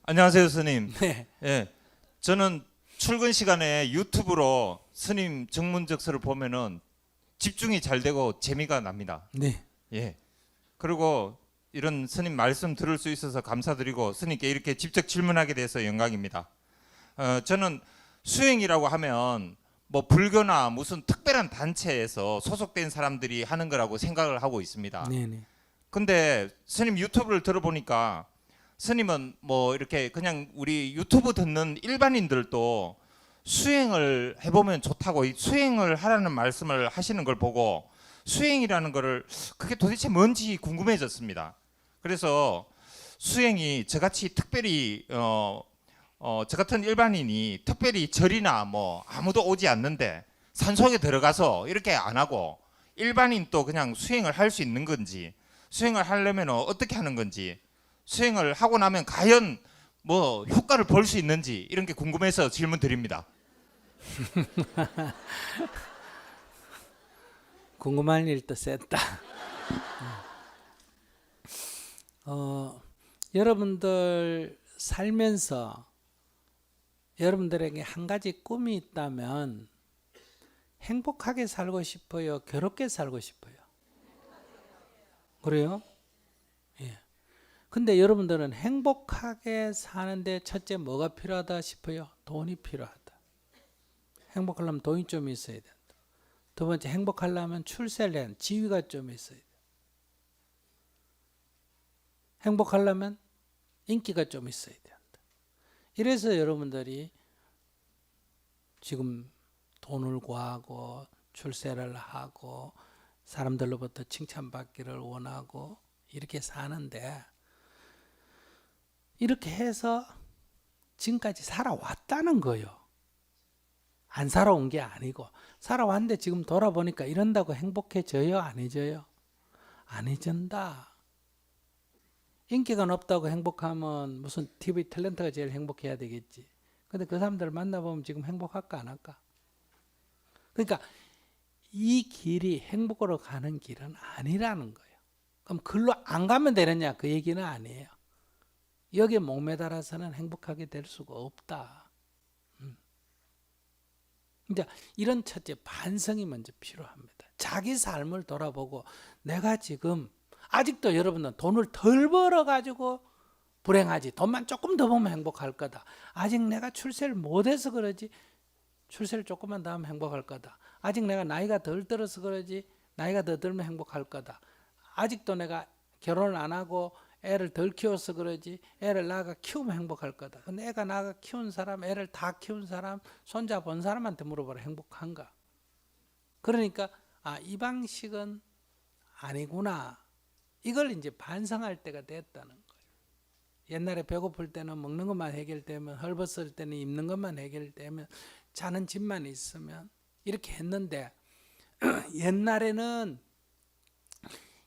안녕하세요, 스님. 네, 예, 저는 출근 시간에 유튜브로 스님 증문적서를 보면은 집중이 잘 되고 재미가 납니다. 네, 예. 그리고 이런 스님 말씀 들을 수 있어서 감사드리고 스님께 이렇게 직접 질문하게 돼서 영광입니다. 저는 수행이라고 하면 뭐 불교나 무슨 특별한 단체에서 소속된 사람들이 하는 거라고 생각을 하고 있습니다. 네, 네. 근데 스님 유튜브를 들어보니까 스님은 뭐 이렇게 그냥 우리 유튜브 듣는 일반인들도 수행을 해보면 좋다고 이 수행을 하라는 말씀을 하시는 걸 보고 수행이라는 거를 그게 도대체 뭔지 궁금해졌습니다. 그래서 수행이 저같이 특별히 저 같은 일반인이 특별히 절이나 뭐 아무도 오지 않는데 산속에 들어가서 이렇게 안 하고 일반인 또 그냥 수행을 할 수 있는 건지 수행을 하려면 어떻게 하는 건지 수행을 하고 나면 과연 뭐 효과를 볼 수 있는지 이런 게 궁금해서 질문 드립니다. 궁금한 일도 셌다. 여러분들 살면서 여러분들에게 한 가지 꿈이 있다면 행복하게 살고 싶어요? 괴롭게 살고 싶어요? 그래요? 예. 근데 여러분들은 행복하게 사는데 첫째 뭐가 필요하다 싶어요? 돈이 필요하다. 행복하려면 돈이 좀 있어야 된다. 두 번째 행복하려면 출세를 지위가 좀 있어야 돼. 행복하려면 인기가 좀 있어야 된다. 이래서 여러분들이 지금 돈을 구하고 출세를 하고 사람들로부터 칭찬받기를 원하고 이렇게 사는데 이렇게 해서 지금까지 살아왔다는 거예요. 안 살아온 게 아니고 살아왔는데 지금 돌아보니까 이런다고 행복해져요? 안 해져요? 안 해진다. 인기가 높다고 행복하면 무슨 TV 탤런트가 제일 행복해야 되겠지. 근데 그 사람들을 만나보면 지금 행복할까 안 할까? 그러니까 이 길이 행복으로 가는 길은 아니라는 거예요. 그럼 글로 안 가면 되느냐? 그 얘기는 아니에요. 여기에 목매달아서는 행복하게 될 수가 없다. 이제 이런 첫째 반성이 먼저 필요합니다. 자기 삶을 돌아보고 내가 지금 아직도 여러분은 돈을 덜 벌어가지고 불행하지. 돈만 조금 더 보면 행복할 거다. 아직 내가 출세를 못해서 그러지. 출세를 조금만 더 하면 행복할 거다. 아직 내가 나이가 덜 들어서 그러지. 나이가 더 들면 행복할 거다. 아직도 내가 결혼을 안 하고 애를 덜 키워서 그러지. 애를 나가 키우면 행복할 거다. 근데 애가 나가 키운 사람, 애를 다 키운 사람, 손자 본 사람한테 물어보라. 행복한가? 그러니까 이 방식은 아니구나. 이걸 이제 반성할 때가 됐다는 거예요. 옛날에 배고플 때는 먹는 것만 해결되면, 헐벗을 때는 입는 것만 해결되면, 자는 집만 있으면 이렇게 했는데 옛날에는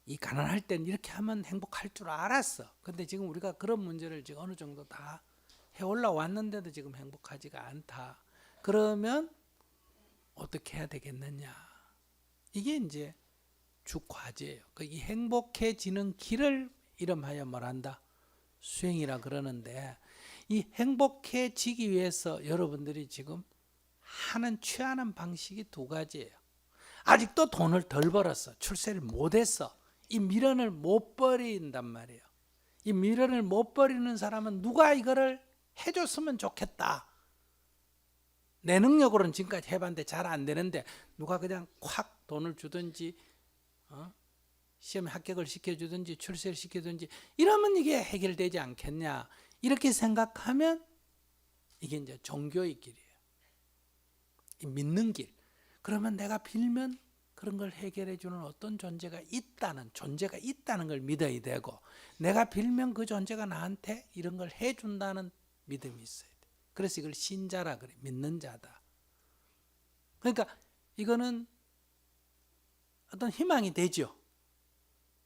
이 가난할 땐 이렇게 하면 행복할 줄 알았어. 근데 지금 우리가 그런 문제를 지금 어느 정도 다 해 올라왔는데도 지금 행복하지가 않다. 그러면 어떻게 해야 되겠느냐? 이게 이제 주 과제예요. 이 행복해지는 길을 이름하여 말한다. 수행이라 그러는데 이 행복해지기 위해서 여러분들이 지금 취하는 방식이 두 가지예요. 아직도 돈을 덜 벌었어. 출세를 못했어. 이 미련을 못 버린단 말이에요. 이 미련을 못 버리는 사람은 누가 이거를 해줬으면 좋겠다. 내 능력으로는 지금까지 해봤는데 잘 안 되는데 누가 그냥 콱 돈을 주든지 시험에 합격을 시켜주든지 출세를 시켜주든지 이러면 이게 해결되지 않겠냐. 이렇게 생각하면 이게 이제 종교의 길이에요. 믿는 길. 그러면 내가 빌면 그런 걸 해결해 주는 어떤 존재가 있다는 걸 믿어야 되고 내가 빌면 그 존재가 나한테 이런 걸 해준다는 믿음이 있어야 돼. 그래서 이걸 신자라 그래. 믿는 자다. 그러니까 이거는 어떤 희망이 되죠.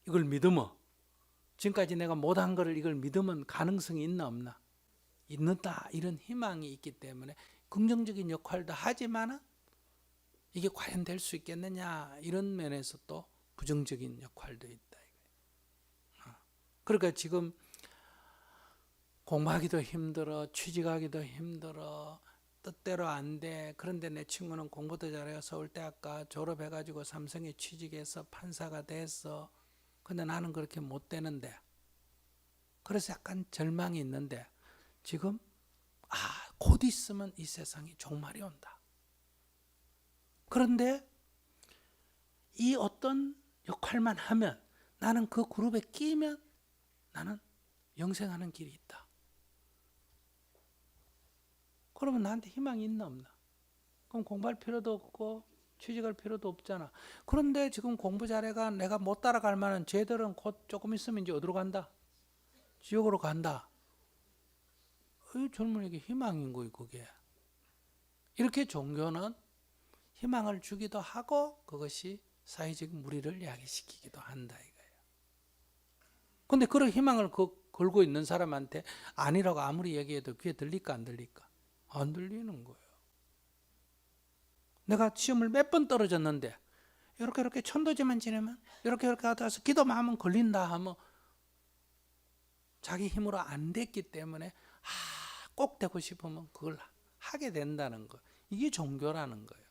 이걸 믿으면 지금까지 내가 못한 거를 이걸 믿으면 가능성이 있나 없나? 있는다. 이런 희망이 있기 때문에 긍정적인 역할도 하지만 이게 과연 될 수 있겠느냐 이런 면에서 또 부정적인 역할도 있다. 그러니까 지금 공부하기도 힘들어, 취직하기도 힘들어, 뜻대로 안 돼. 그런데 내 친구는 공부도 잘해요. 서울대학과 졸업해가지고 삼성에 취직해서 판사가 됐어. 근데 나는 그렇게 못 되는데. 그래서 약간 절망이 있는데 지금 곧 있으면 이 세상이 종말이 온다. 그런데 이 어떤 역할만 하면 나는 그 그룹에 끼면 나는 영생하는 길이 있다. 그러면 나한테 희망이 있나 없나? 그럼 공부할 필요도 없고 취직할 필요도 없잖아. 그런데 지금 공부 잘해가 내가 못 따라갈 만한 쟤들은 곧 조금 있으면 이제 어디로 간다? 지옥으로 간다. 이 젊은이에게 희망인 거예요, 그게. 이렇게 종교는 희망을 주기도 하고 그것이 사회적 무리를 야기시키기도 한다 이거예요. 근데 그런 희망을 걸고 있는 사람한테 아니라고 아무리 얘기해도 귀에 들릴까 안 들릴까? 안 들리는 거예요. 내가 시험을 몇 번 떨어졌는데 이렇게 천도제만 지내면 이렇게 하다 와서 기도만 하면 걸린다 하면 자기 힘으로 안 됐기 때문에 꼭 되고 싶으면 그걸 하게 된다는 거. 이게 종교라는 거예요.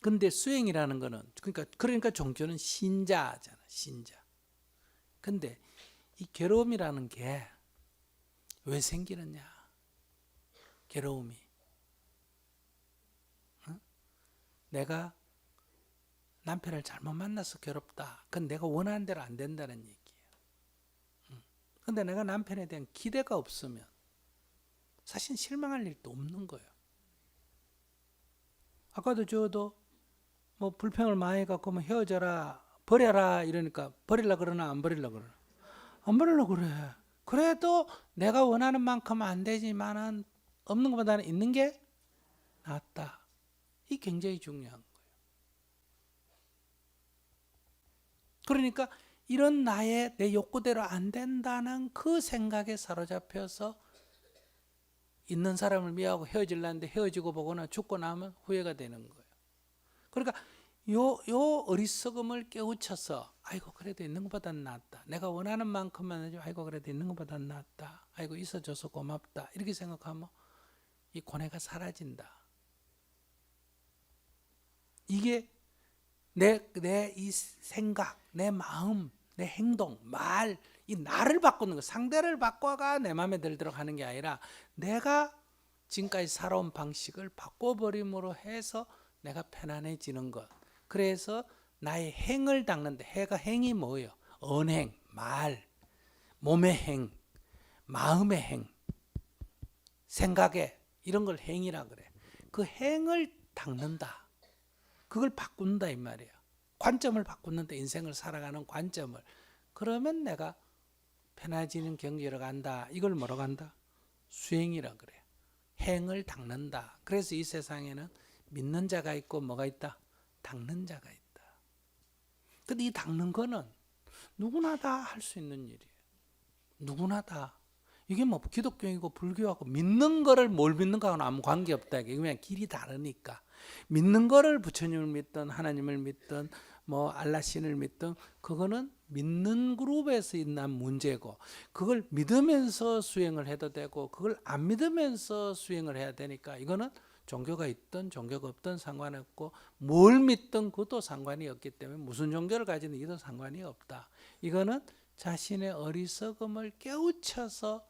근데 수행이라는 거는 그러니까 종교는 신자잖아, 신자. 근데 이 괴로움이라는 게 왜 생기느냐? 괴로움이. 내가 남편을 잘못 만나서 괴롭다. 그건 내가 원하는 대로 안 된다는 얘기예요. 근데 내가 남편에 대한 기대가 없으면 사실 실망할 일도 없는 거예요. 아까도 저도 뭐 불평을 많이 해갖고 뭐 헤어져라, 버려라 이러니까 버릴라 그러나 안 버릴라 그러나? 안 버릴라 그래. 그래도 내가 원하는 만큼 안 되지만은 없는 것보다는 있는 게 낫다. 이 굉장히 중요한 거예요. 그러니까 이런 내 욕구대로 안 된다는 그 생각에 사로잡혀서 있는 사람을 미워하고 헤어질라는데 헤어지고 보거나 죽고 나면 후회가 되는 거예요. 그러니까 요 어리석음을 깨우쳐서 아이고 그래도 있는 것보다는 낫다. 내가 원하는 만큼만 해줘. 아이고 그래도 있는 것보다는 낫다. 아이고 있어줘서 고맙다. 이렇게 생각하면 이 고뇌가 사라진다. 이게 내 이 생각, 내 마음, 내 행동, 말, 이 나를 바꾸는 거, 상대를 바꿔가 내 마음에 들도록 하는 게 아니라 내가 지금까지 살아온 방식을 바꿔버림으로 해서 내가 편안해지는 것. 그래서 나의 행을 닦는데 행이 뭐예요? 언행, 말, 몸의 행, 마음의 행, 생각에 이런 걸 행이라 그래. 그 행을 닦는다. 그걸 바꾼다 이 말이에요. 관점을 바꾸는데 인생을 살아가는 관점을. 그러면 내가 편해지는 경지로 간다. 이걸 뭐라고 한다? 수행이라 그래. 행을 닦는다. 그래서 이 세상에는 믿는 자가 있고 뭐가 있다? 닦는 자가 있다. 근데 이 닦는 거는 누구나 다 할 수 있는 일이에요. 누구나 다. 이게 뭐 기독교이고 불교하고 믿는 거를 뭘 믿는가하고는 아무 관계없다. 이게 그냥 길이 다르니까. 믿는 거를 부처님을 믿든 하나님을 믿든 뭐 알라신을 믿든 그거는 믿는 그룹에서 있는 문제고 그걸 믿으면서 수행을 해도 되고 그걸 안 믿으면서 수행을 해야 되니까 이거는 종교가 있든 종교가 없든 상관없고 뭘 믿든 그것도 상관이 없기 때문에 무슨 종교를 가지는 이도 상관이 없다. 이거는 자신의 어리석음을 깨우쳐서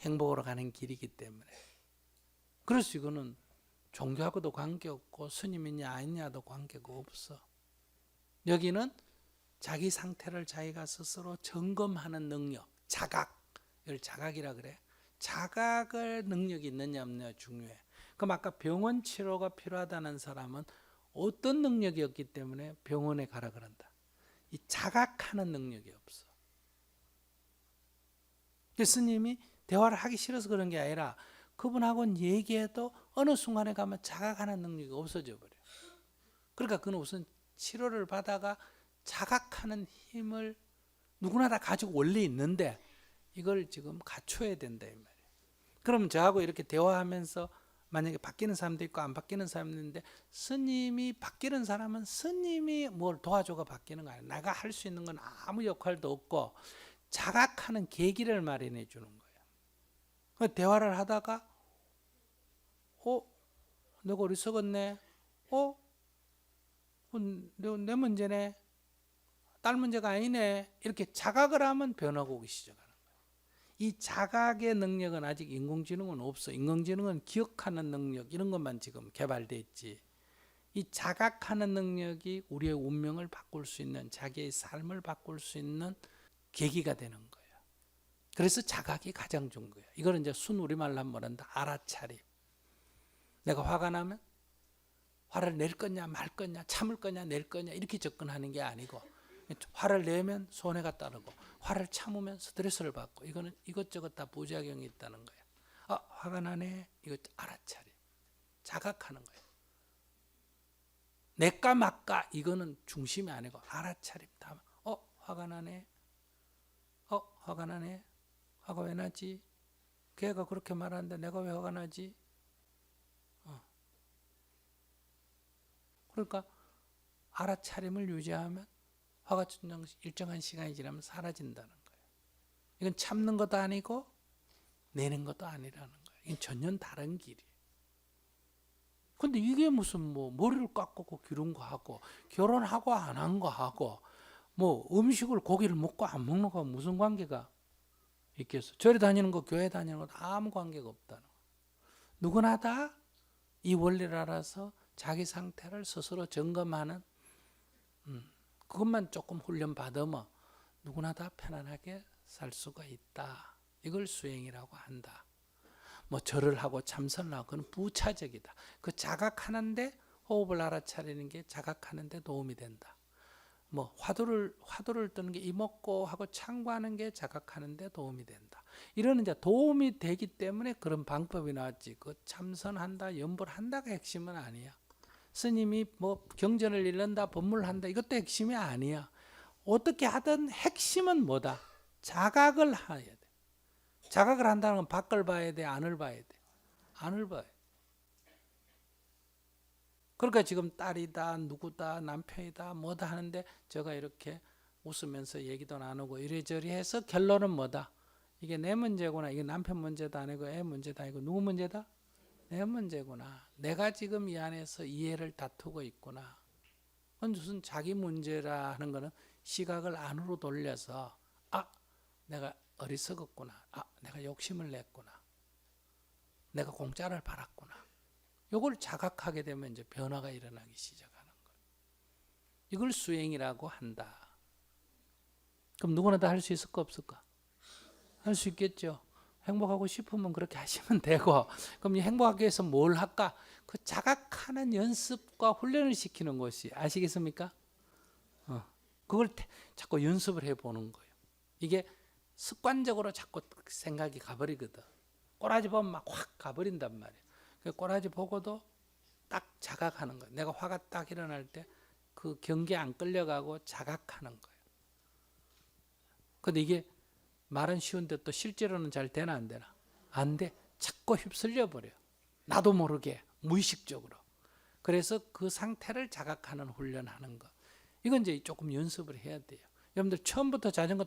행복으로 가는 길이기 때문에 그래서 이거는 종교하고도 관계없고 스님이냐 아니냐도 관계가 없어. 여기는 자기 상태를 자기가 스스로 점검하는 능력, 자각, 이걸 자각이라 그래. 자각을 능력이 있느냐 없느냐 중요해. 그럼 아까 병원 치료가 필요하다는 사람은 어떤 능력이 없기 때문에 병원에 가라 그런다. 이 자각하는 능력이 없어. 스님이 대화를 하기 싫어서 그런 게 아니라 그분하고는 얘기해도 어느 순간에 가면 자각하는 능력이 없어져 버려. 그러니까 그는 우선 치료를 받아가 자각하는 힘을 누구나 다 가지고 원래 있는데 이걸 지금 갖춰야 된다 이 말이에요. 그러면 저하고 이렇게 대화하면서 만약에 바뀌는 사람도 있고 안 바뀌는 사람도 있는데 스님이 바뀌는 사람은 스님이 뭘 도와줘가 바뀌는 거 아니에요. 내가 할 수 있는 건 아무 역할도 없고 자각하는 계기를 마련해 주는 거예요. 대화를 하다가 내가 어리석었네. 내 문제네. 딸 문제가 아니네. 이렇게 자각을 하면 변화가 오기 시작하는 거예요. 이 자각의 능력은 아직 인공지능은 없어. 인공지능은 기억하는 능력 이런 것만 지금 개발됐지. 이 자각하는 능력이 우리의 운명을 바꿀 수 있는, 자기의 삶을 바꿀 수 있는 계기가 되는 거예요. 그래서 자각이 가장 좋은 거예요. 이거는 이제 순 우리말로 하면 뭐란다? 알아차림. 내가 화가 나면 화를 낼 거냐 말 거냐 참을 거냐 낼 거냐 이렇게 접근하는 게 아니고, 화를 내면 손해가 따르고 화를 참으면 스트레스를 받고, 이거는 이것저것 다 부작용이 있다는 거예요. 화가 나네. 이거 알아차림. 자각하는 거예요. 내까 맞까 이거는 중심이 아니고 알아차림. 다 화가 나네. 화가 나네. 화가 왜 나지? 걔가 그렇게 말하는데 내가 왜 화가 나지? 그러니까 알아차림을 유지하면 화가 일정한 시간이 지나면 사라진다는 거예요. 이건 참는 것도 아니고 내는 것도 아니라는 거예요. 이건 전혀 다른 길이에요. 근데 이게 무슨 뭐 머리를 깎고 기른 거 하고 결혼하고 안 한 거 하고 뭐 음식을 고기를 먹고 안 먹는 거하고 무슨 관계가 있겠어? 절에 다니는 거 교회 다니는 거 아무 관계가 없다는 거예요. 누구나 다 이 원리를 알아서 자기 상태를 스스로 점검하는 그것만 조금 훈련 받으면 누구나 다 편안하게 살 수가 있다. 이걸 수행이라고 한다. 뭐 절을 하고 참선을 하고 그건 부차적이다. 그 자각하는데 호흡을 알아차리는 게 자각하는데 도움이 된다. 뭐 화두를 뜨는 게 이먹고 하고 창구하는 게 자각하는데 도움이 된다. 이런 이제 도움이 되기 때문에 그런 방법이 나왔지. 그 참선한다, 연불 한다가 핵심은 아니야. 스님이 뭐 경전을 읽는다, 법문을 한다 이것도 핵심이 아니야. 어떻게 하든 핵심은 뭐다? 자각을 해야 돼. 자각을 한다는 건 밖을 봐야 돼, 안을 봐야 돼. 안을 봐야 돼. 그러니까 지금 딸이다, 누구다, 남편이다, 뭐다 하는데 제가 이렇게 웃으면서 얘기도 나누고 이래저래 해서 결론은 뭐다? 이게 내 문제구나. 이게 남편 문제도 아니고 애 문제도 아니고 누구 문제다? 내 문제구나. 내가 지금 이 안에서 이해를 다투고 있구나. 그건 무슨 자기 문제라 하는 거는 시각을 안으로 돌려서 내가 어리석었구나. 내가 욕심을 냈구나. 내가 공짜를 받았구나. 이걸 자각하게 되면 이제 변화가 일어나기 시작하는 거예요. 이걸 수행이라고 한다. 그럼 누구나 다 할 수 있을까 없을까? 할 수 있겠죠. 행복하고 싶으면 그렇게 하시면 되고, 그럼 이 행복하기 위해서 뭘 할까? 그 자각하는 연습과 훈련을 시키는 것이 아시겠습니까? 그걸 자꾸 연습을 해보는 거예요. 이게 습관적으로 자꾸 생각이 가버리거든. 꼬라지 보면 막 확 가버린단 말이에요. 그 꼬라지 보고도 딱 자각하는 거예요. 내가 화가 딱 일어날 때 그 경계에 안 끌려가고 자각하는 거예요. 근데 이게 말은 쉬운데 또 실제로는 잘 되나 안 되나? 안 돼. 자꾸 휩쓸려 버려요. 나도 모르게 무의식적으로. 그래서 그 상태를 자각하는 훈련하는 거. 이건 이제 조금 연습을 해야 돼요. 여러분들 처음부터 자전거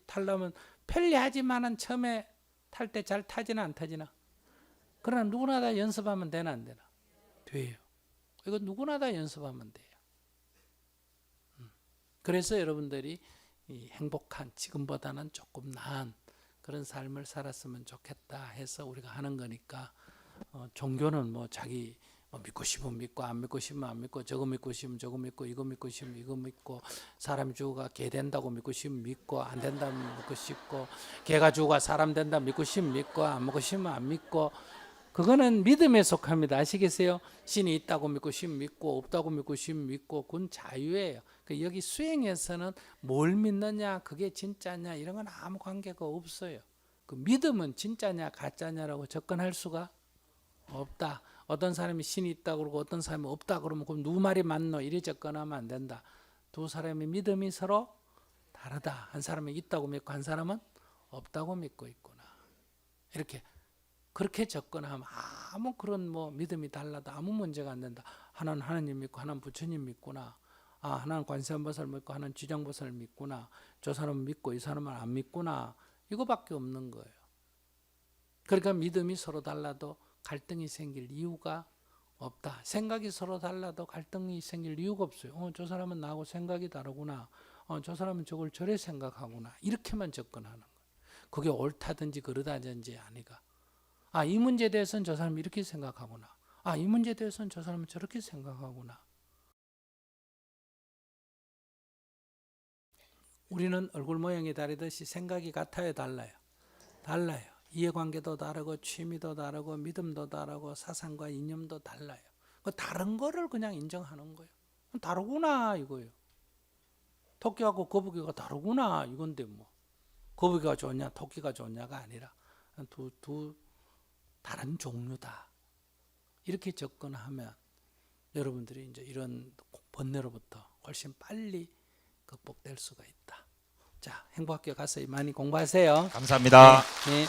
타려면 편리하지만은 처음에 탈 때 잘 타지나 안 타지나? 그러나 누구나 다 연습하면 되나 안 되나? 돼요. 이거 누구나 다 연습하면 돼요. 그래서 여러분들이 이 행복한 지금보다는 조금 나은 그런 삶을 살았으면 좋겠다 해서 우리가 하는 거니까 종교는 뭐 자기 믿고 싶으면 믿고 안 믿고 싶으면 안 믿고 저거 믿고 싶으면 저거 믿고 이거 믿고 싶으면 이거 믿고 사람이 죽어가 개 된다고 믿고 싶으면 믿고 안 된다면 믿고 싶고 개가 죽어가 사람 된다 믿고 싶으면 믿고 안 믿고 싶으면 안 믿고 그거는 믿음에 속합니다. 아시겠어요? 신이 있다고 믿고 싶으면 믿고 없다고 믿고 싶으면 믿고 그건 자유예요. 여기 수행에서는 뭘 믿느냐 그게 진짜냐 이런 건 아무 관계가 없어요. 그 믿음은 진짜냐 가짜냐라고 접근할 수가 없다. 어떤 사람이 신이 있다고 그러고 어떤 사람이 없다 그러면 그럼 누구 말이 맞노 이래 접근하면 안 된다. 두 사람의 믿음이 서로 다르다. 한 사람은 있다고 믿고 한 사람은 없다고 믿고 있구나. 이렇게 그렇게 접근하면 아무 그런 뭐 믿음이 달라도 아무 문제가 안 된다. 하나는 하나님 믿고 하나는 부처님 믿구나. 아, 하나는 관세음보살을 믿고 하나는 지장보살을 믿구나. 저 사람은 믿고 이 사람은 안 믿구나. 이거밖에 없는 거예요. 그러니까 믿음이 서로 달라도 갈등이 생길 이유가 없다. 생각이 서로 달라도 갈등이 생길 이유가 없어요. 저 사람은 나하고 생각이 다르구나. 저 사람은 저걸 저래 생각하구나. 이렇게만 접근하는 거예요. 그게 옳다든지 그르다든지 아니가. 아, 이 문제에 대해서는 저 사람이 이렇게 생각하구나. 아, 이 문제에 대해서는 저 사람은 저렇게 생각하구나. 우리는 얼굴 모양이 다르듯이 생각이 같아요, 달라요? 달라요. 이해관계도 다르고 취미도 다르고 믿음도 다르고 사상과 이념도 달라요. 그 다른 거를 그냥 인정하는 거예요. 다르구나 이거예요. 토끼하고 거북이가 다르구나 이건데 뭐 거북이가 좋냐 토끼가 좋냐가 아니라 두 다른 종류다. 이렇게 접근하면 여러분들이 이제 이런 번뇌로부터 훨씬 빨리 극복될 수가 있다. 자, 행복학교 가서 많이 공부하세요. 감사합니다. 네.